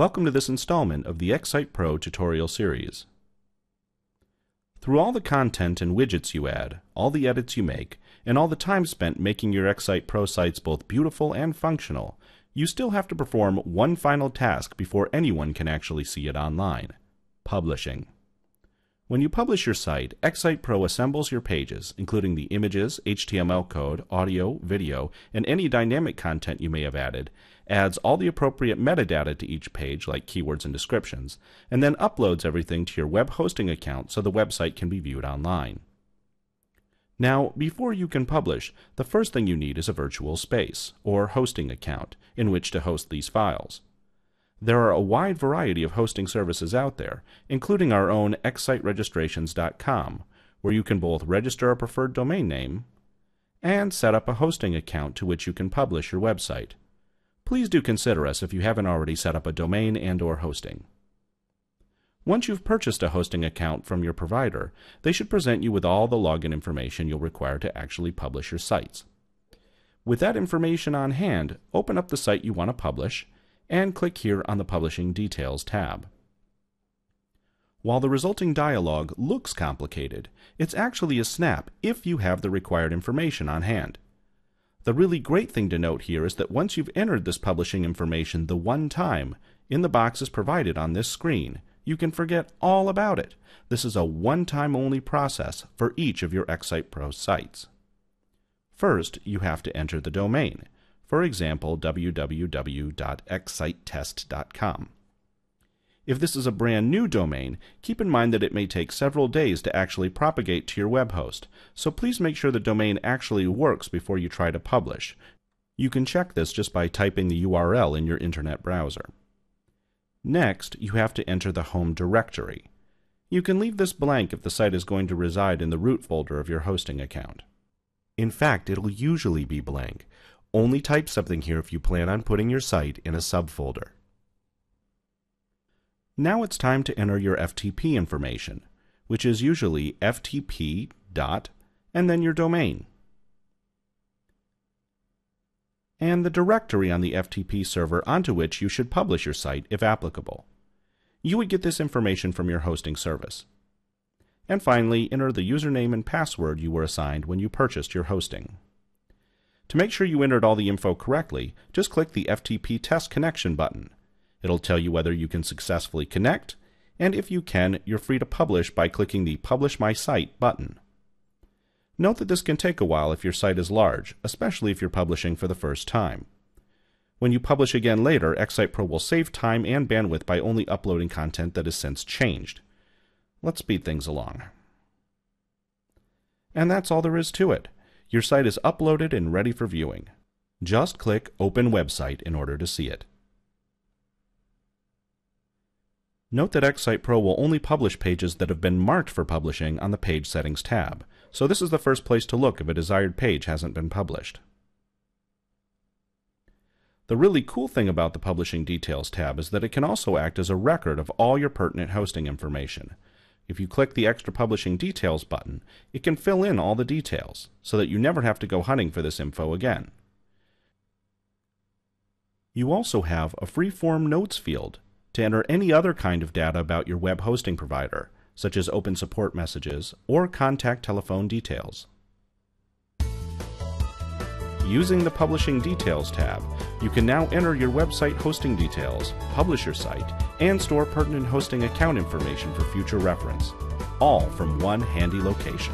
Welcome to this installment of the XSitePro tutorial series. Through all the content and widgets you add, all the edits you make, and all the time spent making your XSitePro sites both beautiful and functional, you still have to perform one final task before anyone can actually see it online: publishing. When you publish your site, XSitePro assembles your pages, including the images, HTML code, audio, video, and any dynamic content you may have added, adds all the appropriate metadata to each page, like keywords and descriptions, and then uploads everything to your web hosting account so the website can be viewed online. Now, before you can publish, the first thing you need is a virtual space, or hosting account, in which to host these files. There are a wide variety of hosting services out there, including our own XSiteRegistrations.com, where you can both register a preferred domain name and set up a hosting account to which you can publish your website. Please do consider us if you haven't already set up a domain and/or hosting. Once you've purchased a hosting account from your provider, they should present you with all the login information you'll require to actually publish your sites. With that information on hand, open up the site you want to publish and click here on the Publishing Details tab. While the resulting dialog looks complicated, it's actually a snap if you have the required information on hand. The really great thing to note here is that once you've entered this publishing information the one time in the boxes provided on this screen, you can forget all about it. This is a one-time only process for each of your XSitePro sites. First, you have to enter the domain. For example, www.xsitetest.com. If this is a brand new domain, keep in mind that it may take several days to actually propagate to your web host, so please make sure the domain actually works before you try to publish. You can check this just by typing the URL in your internet browser. Next, you have to enter the home directory. You can leave this blank if the site is going to reside in the root folder of your hosting account. In fact, it'll usually be blank. Only type something here if you plan on putting your site in a subfolder. Now it's time to enter your FTP information, which is usually ftp dot and then your domain, and the directory on the FTP server onto which you should publish your site if applicable. You would get this information from your hosting service. And finally, enter the username and password you were assigned when you purchased your hosting. To make sure you entered all the info correctly, just click the FTP Test Connection button. It'll tell you whether you can successfully connect, and if you can, you're free to publish by clicking the Publish My Site button. Note that this can take a while if your site is large, especially if you're publishing for the first time. When you publish again later, XSitePro will save time and bandwidth by only uploading content that has since changed. Let's speed things along. And that's all there is to it. Your site is uploaded and ready for viewing. Just click Open Website in order to see it. Note that XSitePro will only publish pages that have been marked for publishing on the Page Settings tab, so this is the first place to look if a desired page hasn't been published. The really cool thing about the Publishing Details tab is that it can also act as a record of all your pertinent hosting information. If you click the Extra Publishing Details button, it can fill in all the details, so that you never have to go hunting for this info again. You also have a free-form notes field to enter any other kind of data about your web hosting provider, such as open support messages or contact telephone details. Using the Publishing Details tab, you can now enter your website hosting details, publish your site, and store pertinent hosting account information for future reference, all from one handy location.